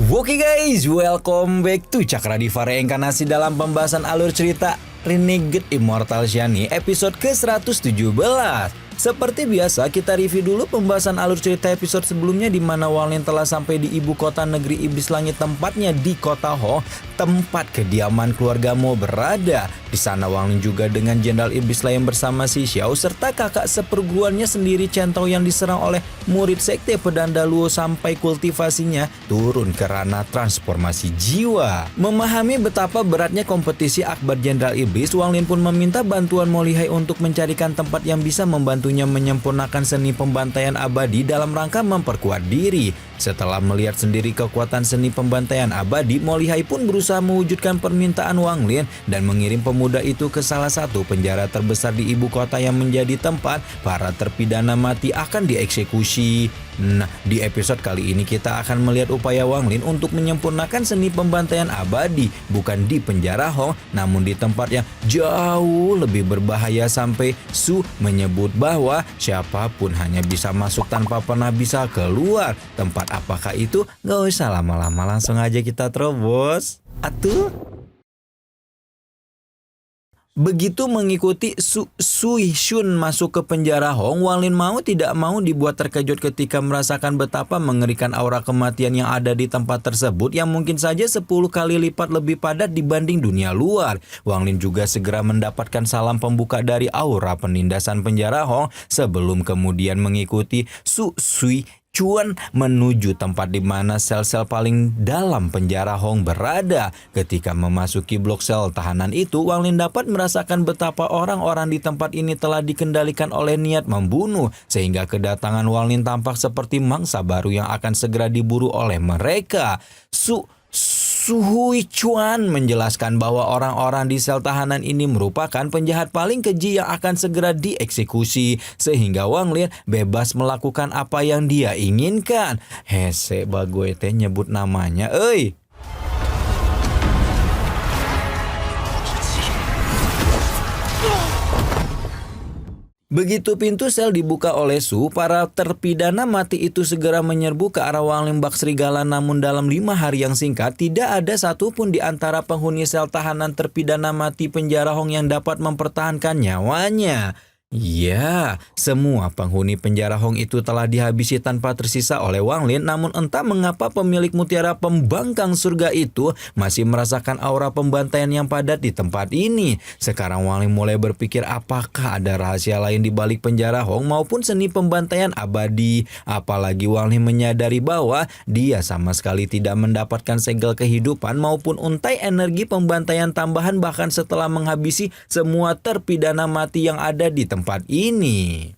Oke guys, welcome back to Cakradiva Reinkarnasi dalam pembahasan alur cerita Renegade Immortal Shani episode ke-117. Seperti biasa, kita review dulu pembahasan alur cerita episode sebelumnya di mana Wanglin telah sampai di ibu kota negeri Iblis Langit, tempatnya di kota Ho, tempat kediaman keluarga Mo berada. Di sana Wanglin juga dengan Jenderal Iblis lain bersama si Xiao serta kakak seperguruannya sendiri Centao yang diserang oleh murid sekte pedang Daluo sampai kultivasinya turun ke ranah transformasi jiwa. Memahami betapa beratnya kompetisi akbar Jenderal Iblis, Wanglin pun meminta bantuan Mo Lihai untuk mencarikan tempat yang bisa membantunya menyempurnakan seni pembantaian abadi dalam rangka memperkuat diri. Setelah melihat sendiri kekuatan seni pembantaian abadi, Mo Lihai pun berusaha mewujudkan permintaan Wanglin dan mengirim pemuda itu ke salah satu penjara terbesar di ibu kota yang menjadi tempat para terpidana mati akan dieksekusi. Nah, di episode kali ini kita akan melihat upaya Wanglin untuk menyempurnakan seni pembantaian abadi bukan di penjara Hong, namun di tempat yang jauh lebih berbahaya sampai Su menyebut bahwa siapapun hanya bisa masuk tanpa pernah bisa keluar. Tempat apakah itu? Gak usah lama-lama, langsung aja kita terobos. Atuh. Begitu mengikuti Sui Shun masuk ke penjara Hong, Wanglin mau tidak mau dibuat terkejut ketika merasakan betapa mengerikan aura kematian yang ada di tempat tersebut yang mungkin saja 10 kali lipat lebih padat dibanding dunia luar. Wanglin juga segera mendapatkan salam pembuka dari aura penindasan penjara Hong sebelum kemudian mengikuti Sui Chuan menuju tempat di mana sel-sel paling dalam penjara Hong berada. Ketika memasuki blok sel tahanan itu, Wanglin dapat merasakan betapa orang-orang di tempat ini telah dikendalikan oleh niat membunuh, sehingga kedatangan Wanglin tampak seperti mangsa baru yang akan segera diburu oleh mereka. Suhui Chuan menjelaskan bahwa orang-orang di sel tahanan ini merupakan penjahat paling keji yang akan segera dieksekusi, sehingga Wanglin bebas melakukan apa yang dia inginkan. Hese bagoe teh nyebut namanya, euy. Begitu pintu sel dibuka oleh Su, para terpidana mati itu segera menyerbu ke arah Wanglin bak serigala, namun dalam 5 hari yang singkat tidak ada satupun di antara penghuni sel tahanan terpidana mati penjara Hong yang dapat mempertahankan nyawanya. Ya, semua penghuni penjara Hong itu telah dihabisi tanpa tersisa oleh Wanglin, namun entah mengapa pemilik mutiara pembangkang surga itu masih merasakan aura pembantaian yang padat di tempat ini. Sekarang Wanglin mulai berpikir apakah ada rahasia lain di balik penjara Hong maupun seni pembantaian abadi. Apalagi Wanglin menyadari bahwa dia sama sekali tidak mendapatkan segel kehidupan maupun untai energi pembantaian tambahan bahkan setelah menghabisi semua terpidana mati yang ada di tempat ini.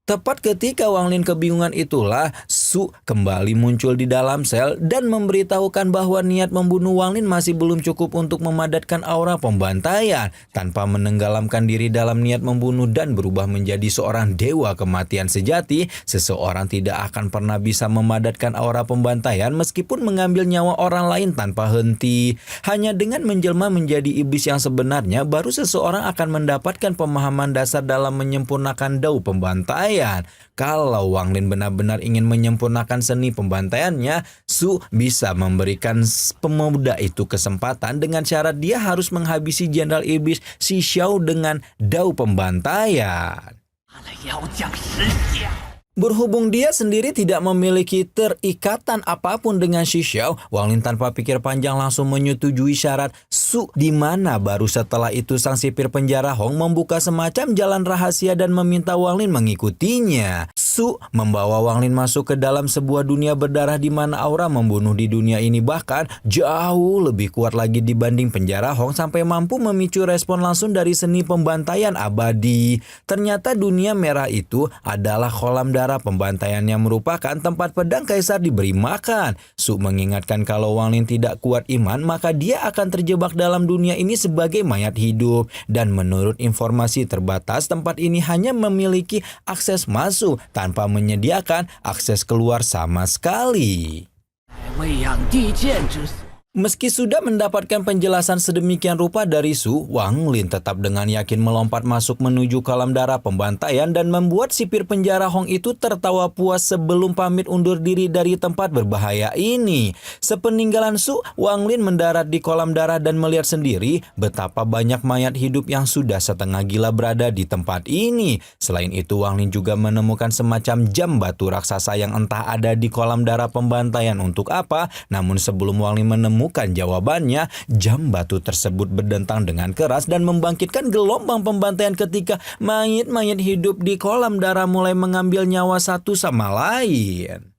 Tepat ketika Wanglin kebingungan itulah, Su kembali muncul di dalam sel dan memberitahukan bahwa niat membunuh Wanglin masih belum cukup untuk memadatkan aura pembantaian. Tanpa menenggelamkan diri dalam niat membunuh dan berubah menjadi seorang dewa kematian sejati, seseorang tidak akan pernah bisa memadatkan aura pembantaian meskipun mengambil nyawa orang lain tanpa henti. Hanya dengan menjelma menjadi iblis yang sebenarnya, baru seseorang akan mendapatkan pemahaman dasar dalam menyempurnakan dao pembantaian. Kalau Wanglin benar-benar ingin menyempurnakan seni pembantaiannya, Su bisa memberikan pemuda itu kesempatan dengan syarat dia harus menghabisi Jenderal Iblis si Xiao dengan dao pembantaian. Berhubung dia sendiri tidak memiliki terikatan apapun dengan si Xiao, Wanglin tanpa pikir panjang langsung menyetujui syarat Su, di mana baru setelah itu sang sipir penjara Hong membuka semacam jalan rahasia dan meminta Wanglin mengikutinya. Su membawa Wanglin masuk ke dalam sebuah dunia berdarah di mana aura membunuh di dunia ini bahkan jauh lebih kuat lagi dibanding penjara Hong sampai mampu memicu respon langsung dari seni pembantaian abadi. Ternyata dunia merah itu adalah kolam darah pembantaian yang merupakan tempat pedang kaisar diberi makan. Su mengingatkan kalau Wanglin tidak kuat iman, maka dia akan terjebak dalam dunia ini sebagai mayat hidup. Dan menurut informasi terbatas, tempat ini hanya memiliki akses masuk tanpa menyediakan akses keluar sama sekali. Meski sudah mendapatkan penjelasan sedemikian rupa dari Su, Wang Lin tetap dengan yakin melompat masuk menuju kolam darah pembantaian dan membuat sipir penjara Hong itu tertawa puas sebelum pamit undur diri dari tempat berbahaya ini. Sepeninggalan Su, Wang Lin mendarat di kolam darah dan melihat sendiri betapa banyak mayat hidup yang sudah setengah gila berada di tempat ini. Selain itu, Wang Lin juga menemukan semacam jam batu raksasa yang entah ada di kolam darah pembantaian untuk apa, namun sebelum Wang Lin menemukan jawabannya, jam batu tersebut berdentang dengan keras dan membangkitkan gelombang pembantaian ketika mayat-mayat hidup di kolam darah mulai mengambil nyawa satu sama lain.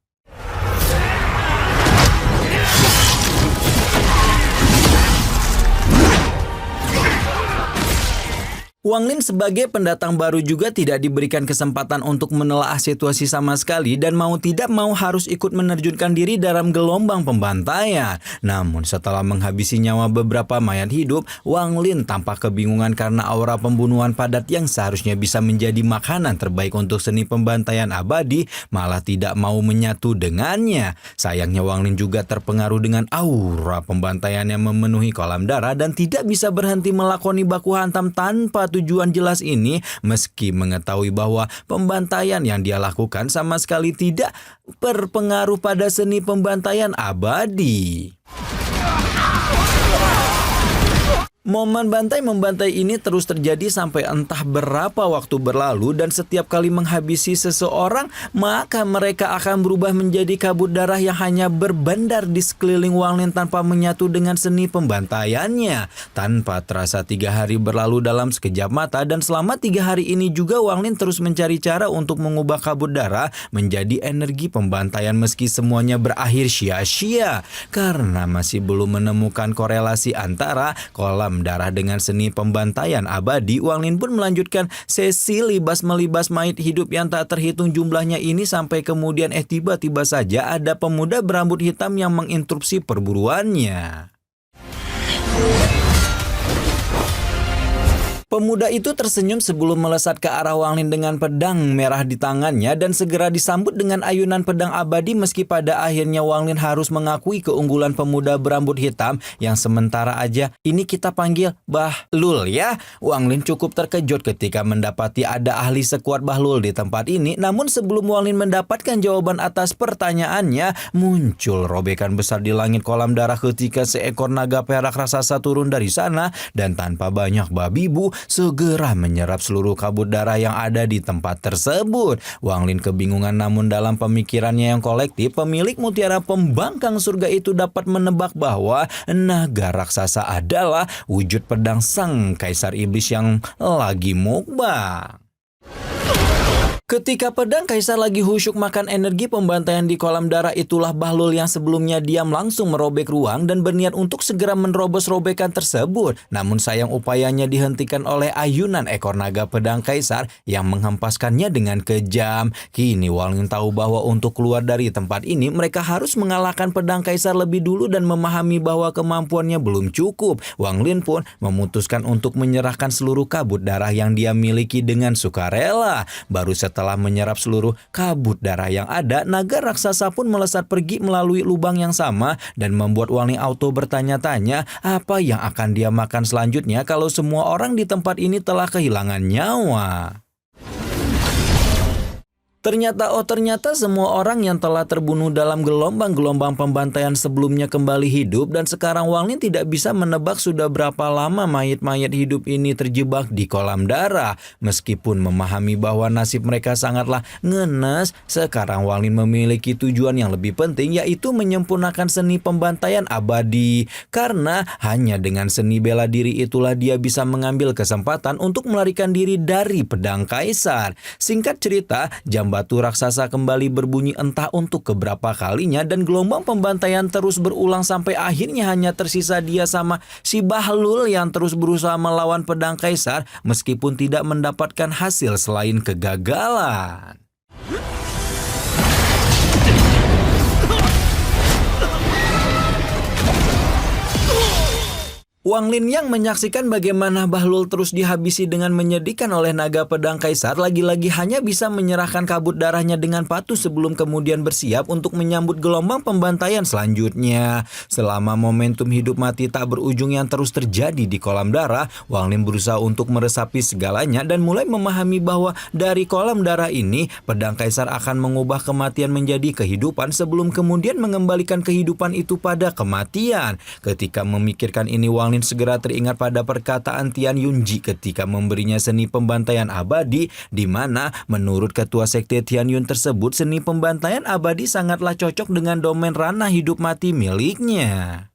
Wang Lin sebagai pendatang baru juga tidak diberikan kesempatan untuk menelaah situasi sama sekali dan mau tidak mau harus ikut menerjunkan diri dalam gelombang pembantaian. Namun setelah menghabisi nyawa beberapa mayat hidup, Wang Lin tampak kebingungan karena aura pembunuhan padat yang seharusnya bisa menjadi makanan terbaik untuk seni pembantaian abadi malah tidak mau menyatu dengannya. Sayangnya Wang Lin juga terpengaruh dengan aura pembantaian yang memenuhi kolam darah dan tidak bisa berhenti melakoni baku hantam tanpa tujuan jelas ini, meski mengetahui bahwa pembantaian yang dia lakukan sama sekali tidak berpengaruh pada seni pembantaian abadi. Momen bantai-membantai ini terus terjadi sampai entah berapa waktu berlalu dan setiap kali menghabisi seseorang, maka mereka akan berubah menjadi kabut darah yang hanya berbandar di sekeliling Wang Lin tanpa menyatu dengan seni pembantaiannya. Tanpa terasa 3 hari berlalu dalam sekejap mata dan selama 3 hari ini juga Wang Lin terus mencari cara untuk mengubah kabut darah menjadi energi pembantaian meski semuanya berakhir sia-sia. Karena masih belum menemukan korelasi antara kolam darah dengan seni pembantaian abadi, Wang Lin pun melanjutkan sesi libas-melibas mayat hidup yang tak terhitung jumlahnya ini sampai kemudian tiba-tiba saja ada pemuda berambut hitam yang menginterupsi perburuannya. Pemuda itu tersenyum sebelum melesat ke arah Wang Lin dengan pedang merah di tangannya dan segera disambut dengan ayunan pedang abadi meski pada akhirnya Wang Lin harus mengakui keunggulan pemuda berambut hitam yang sementara aja ini kita panggil Bahlul ya. Wang Lin cukup terkejut ketika mendapati ada ahli sekuat Bahlul di tempat ini, namun sebelum Wang Lin mendapatkan jawaban atas pertanyaannya, muncul robekan besar di langit kolam darah ketika seekor naga perak raksasa turun dari sana dan tanpa banyak babi bu segera menyerap seluruh kabut darah yang ada di tempat tersebut. Wang Lin kebingungan, namun dalam pemikirannya yang kolektif, pemilik mutiara pembangkang surga itu dapat menebak bahwa naga raksasa adalah wujud pedang sang kaisar iblis yang lagi mukbang. Ketika pedang kaisar lagi husyuk makan energi pembantaian di kolam darah, itulah Bahlul yang sebelumnya diam langsung merobek ruang dan berniat untuk segera menerobos robekan tersebut. Namun sayang upayanya dihentikan oleh ayunan ekor naga pedang kaisar yang menghempaskannya dengan kejam. Kini Wang Lin tahu bahwa untuk keluar dari tempat ini mereka harus mengalahkan pedang kaisar lebih dulu dan memahami bahwa kemampuannya belum cukup. Wang Lin pun memutuskan untuk menyerahkan seluruh kabut darah yang dia miliki dengan sukarela. Baru setelah menyerap seluruh kabut darah yang ada, naga raksasa pun melesat pergi melalui lubang yang sama dan membuat Wang Lin auto bertanya-tanya apa yang akan dia makan selanjutnya kalau semua orang di tempat ini telah kehilangan nyawa. Ternyata semua orang yang telah terbunuh dalam gelombang-gelombang pembantaian sebelumnya kembali hidup dan sekarang Wang Lin tidak bisa menebak sudah berapa lama mayat-mayat hidup ini terjebak di kolam darah. Meskipun memahami bahwa nasib mereka sangatlah ngenes, sekarang Wang Lin memiliki tujuan yang lebih penting, yaitu menyempurnakan seni pembantaian abadi. Karena hanya dengan seni bela diri itulah dia bisa mengambil kesempatan untuk melarikan diri dari pedang kaisar. Singkat cerita, jam batu raksasa kembali berbunyi entah untuk keberapa kalinya dan gelombang pembantaian terus berulang sampai akhirnya hanya tersisa dia sama si Bahlul yang terus berusaha melawan pedang kaisar meskipun tidak mendapatkan hasil selain kegagalan. Wang Lin yang menyaksikan bagaimana Bahlul terus dihabisi dengan menyedihkan oleh naga pedang kaisar lagi-lagi hanya bisa menyerahkan kabut darahnya dengan patuh sebelum kemudian bersiap untuk menyambut gelombang pembantaian selanjutnya. Selama momentum hidup mati tak berujung yang terus terjadi di kolam darah, Wang Lin berusaha untuk meresapi segalanya dan mulai memahami bahwa dari kolam darah ini, pedang kaisar akan mengubah kematian menjadi kehidupan sebelum kemudian mengembalikan kehidupan itu pada kematian. Ketika memikirkan ini, Wang Lin segera teringat pada perkataan Tian Yunji ketika memberinya seni pembantaian abadi, di mana menurut ketua sekte Tian Yun tersebut seni pembantaian abadi sangatlah cocok dengan domain ranah hidup mati miliknya.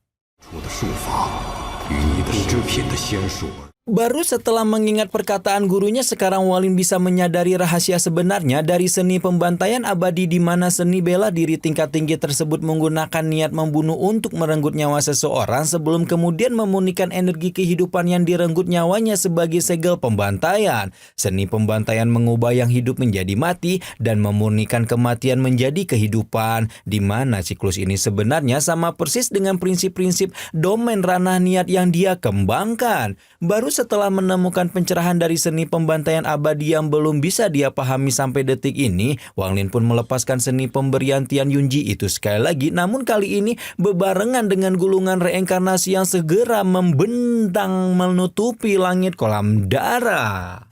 Baru setelah mengingat perkataan gurunya, sekarang Wang Lin bisa menyadari rahasia sebenarnya dari seni pembantaian abadi, di mana seni bela diri tingkat tinggi tersebut menggunakan niat membunuh untuk merenggut nyawa seseorang sebelum kemudian memurnikan energi kehidupan yang direnggut nyawanya sebagai segel pembantaian. Seni pembantaian mengubah yang hidup menjadi mati dan memurnikan kematian menjadi kehidupan, di mana siklus ini sebenarnya sama persis dengan prinsip-prinsip domain ranah niat yang dia kembangkan. Baru setelah menemukan pencerahan dari seni pembantaian abadi yang belum bisa dia pahami sampai detik ini, Wang Lin pun melepaskan seni pemberian Tian Yunji itu sekali lagi, namun kali ini bebarengan dengan gulungan reinkarnasi yang segera membentang menutupi langit kolam darah.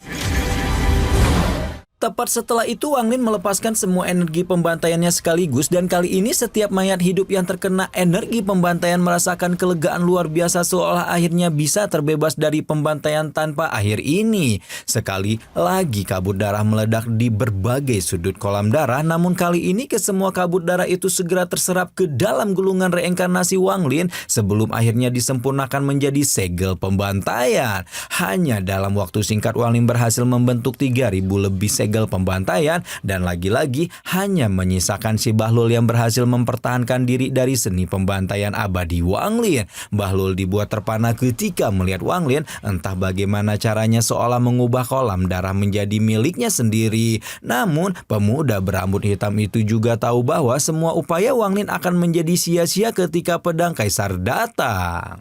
Tepat setelah itu, Wang Lin melepaskan semua energi pembantaiannya sekaligus, dan kali ini setiap mayat hidup yang terkena energi pembantaian merasakan kelegaan luar biasa seolah akhirnya bisa terbebas dari pembantaian tanpa akhir ini. Sekali lagi kabut darah meledak di berbagai sudut kolam darah, namun kali ini kesemua kabut darah itu segera terserap ke dalam gulungan reinkarnasi Wang Lin sebelum akhirnya disempurnakan menjadi segel pembantaian. Hanya dalam waktu singkat Wang Lin berhasil membentuk 3.000 lebih segel pembantaian, dan lagi-lagi hanya menyisakan si Bahlul yang berhasil mempertahankan diri dari seni pembantaian abadi Wang Lin. Bahlul dibuat terpana ketika melihat Wang Lin entah bagaimana caranya seolah mengubah kolam darah menjadi miliknya sendiri. Namun pemuda berambut hitam itu juga tahu bahwa semua upaya Wang Lin akan menjadi sia-sia ketika pedang kaisar datang.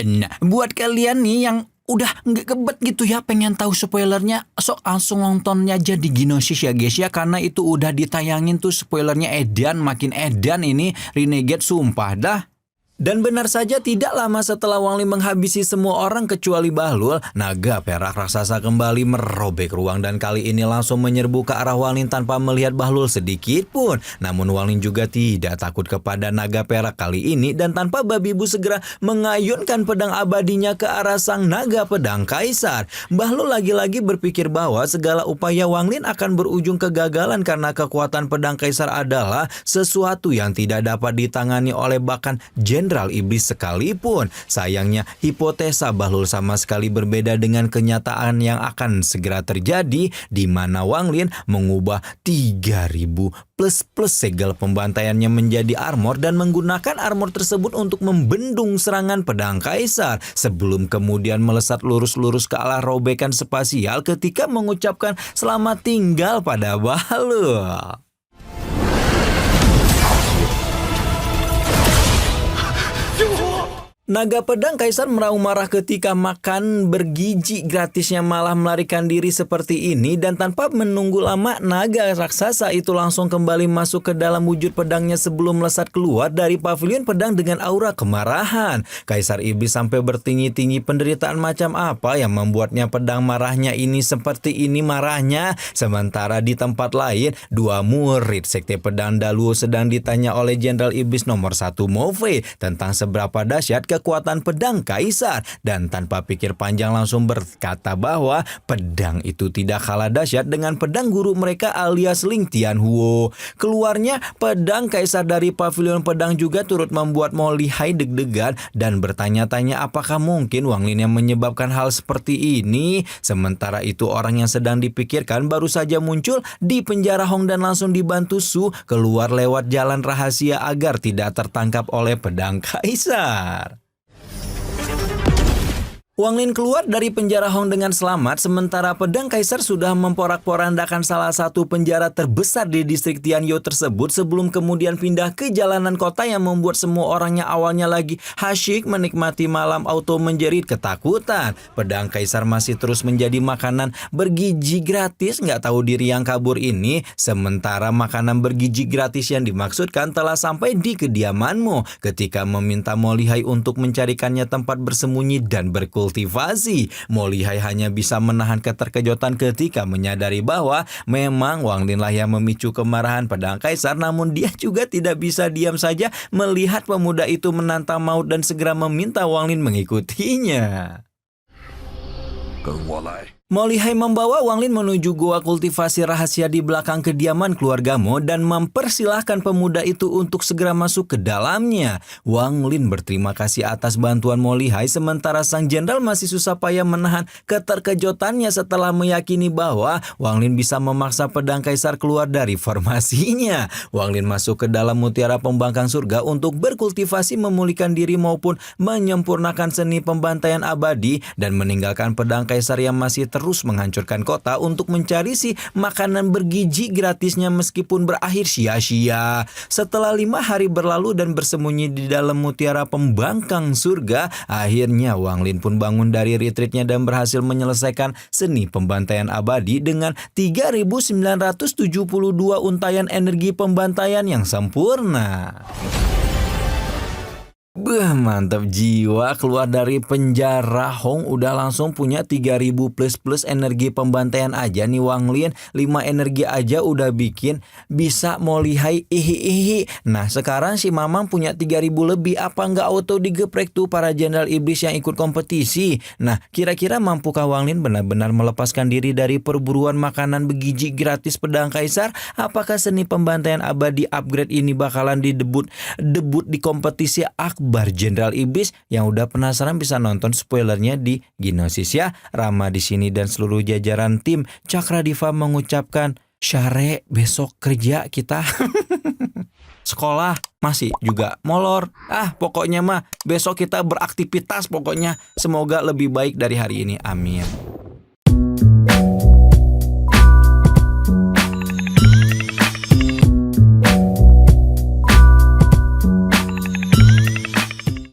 Nah, buat kalian nih yang udah nggak kebet gitu ya pengen tahu spoilernya, sok langsung nonton aja di Ginosis ya guys ya, karena itu udah ditayangin tuh spoilernya edan, makin edan ini Renegade, sumpah dah. Dan benar saja, tidak lama setelah Wang Lin menghabisi semua orang kecuali Bahlul, naga perak raksasa kembali merobek ruang dan kali ini langsung menyerbu ke arah Wang Lin tanpa melihat Bahlul sedikit pun. Namun Wang Lin juga tidak takut kepada naga perak kali ini, dan tanpa babi bu segera mengayunkan pedang abadinya ke arah sang naga pedang kaisar. Bahlul lagi-lagi berpikir bahwa segala upaya Wang Lin akan berujung kegagalan karena kekuatan pedang kaisar adalah sesuatu yang tidak dapat ditangani oleh bahkan Jenderal Iblis sekalipun. Sayangnya hipotesa Bahlul sama sekali berbeda dengan kenyataan yang akan segera terjadi, di mana Wang Lin mengubah 3.000 plus segel pembantaiannya menjadi armor dan menggunakan armor tersebut untuk membendung serangan pedang kaisar sebelum kemudian melesat lurus-lurus ke arah robekan spasial ketika mengucapkan selamat tinggal pada Bahlul. Naga pedang kaisar meraung marah ketika makan bergizi gratisnya malah melarikan diri seperti ini, dan tanpa menunggu lama naga raksasa itu langsung kembali masuk ke dalam wujud pedangnya sebelum melesat keluar dari pavilion pedang dengan aura kemarahan. Kaisar Iblis sampai bertinggi-tinggi, penderitaan macam apa yang membuatnya pedang marahnya ini seperti ini marahnya. Sementara di tempat lain, dua murid sekte pedang Daluo sedang ditanya oleh Jenderal Iblis nomor 1 Move tentang seberapa dahsyat kekuatan pedang kaisar, dan tanpa pikir panjang langsung berkata bahwa pedang itu tidak kalah dahsyat dengan pedang guru mereka alias Ling Tianhuo. Keluarnya pedang kaisar dari pavilion pedang juga turut membuat Mo Lihai deg-degan dan bertanya-tanya apakah mungkin Wang Lin yang menyebabkan hal seperti ini. Sementara itu orang yang sedang dipikirkan baru saja muncul di penjara Hong dan langsung dibantu Su keluar lewat jalan rahasia agar tidak tertangkap oleh pedang kaisar. Wang Lin keluar dari penjara Hong dengan selamat, sementara pedang kaisar sudah memporak-porandakan salah satu penjara terbesar di distrik Tianyou tersebut sebelum kemudian pindah ke jalanan kota yang membuat semua orangnya awalnya lagi asyik menikmati malam auto menjerit ketakutan. Pedang kaisar masih terus menjadi makanan bergizi gratis nggak tahu diri yang kabur ini, sementara makanan bergizi gratis yang dimaksudkan telah sampai di kediamanmu ketika meminta Mo Lihai untuk mencarikannya tempat bersembunyi dan berkultivasi. Mo Lihai hanya bisa menahan keterkejutan ketika menyadari bahwa memang Wang Lin lah yang memicu kemarahan pedang kaisar, namun dia juga tidak bisa diam saja melihat pemuda itu menantang maut dan segera meminta Wang Lin mengikutinya. Mo Lihai membawa Wang Lin menuju goa kultivasi rahasia di belakang kediaman keluarga Mo dan mempersilahkan pemuda itu untuk segera masuk ke dalamnya. Wang Lin berterima kasih atas bantuan Mo Lihai, sementara sang jenderal masih susah payah menahan keterkejutannya setelah meyakini bahwa Wang Lin bisa memaksa pedang kaisar keluar dari formasinya. Wang Lin masuk ke dalam mutiara pembangkang surga untuk berkultivasi memulihkan diri maupun menyempurnakan seni pembantaian abadi dan meninggalkan pedang kaisar yang masih terus menghancurkan kota untuk mencari si makanan bergizi gratisnya meskipun berakhir sia-sia. Setelah 5 hari berlalu dan bersembunyi di dalam mutiara pembangkang surga, akhirnya Wang Lin pun bangun dari retreatnya dan berhasil menyelesaikan seni pembantaian abadi dengan 3.972 untayan energi pembantaian yang sempurna. Mantap jiwa, keluar dari penjara Hong udah langsung punya 3.000 plus energi pembantaian aja nih Wang Lin. 5 energi aja udah bikin bisa Mo Lihai ihi. Nah sekarang si Mamang punya 3.000 lebih, apa nggak auto digeprek tuh para jenderal iblis yang ikut kompetisi? Nah kira-kira mampukah Wang Lin benar-benar melepaskan diri dari perburuan makanan bergizi gratis pedang kaisar? Apakah seni pembantaian abadi upgrade ini bakalan debut di kompetisi Akbar Jenderal Iblis? Yang udah penasaran bisa nonton spoilernya di Gnosis ya. Rama di sini dan seluruh jajaran tim Cakra Diva mengucapkan Syare, besok kerja kita. Sekolah masih juga molor. Pokoknya mah besok kita beraktivitas pokoknya. Semoga lebih baik dari hari ini. Amin.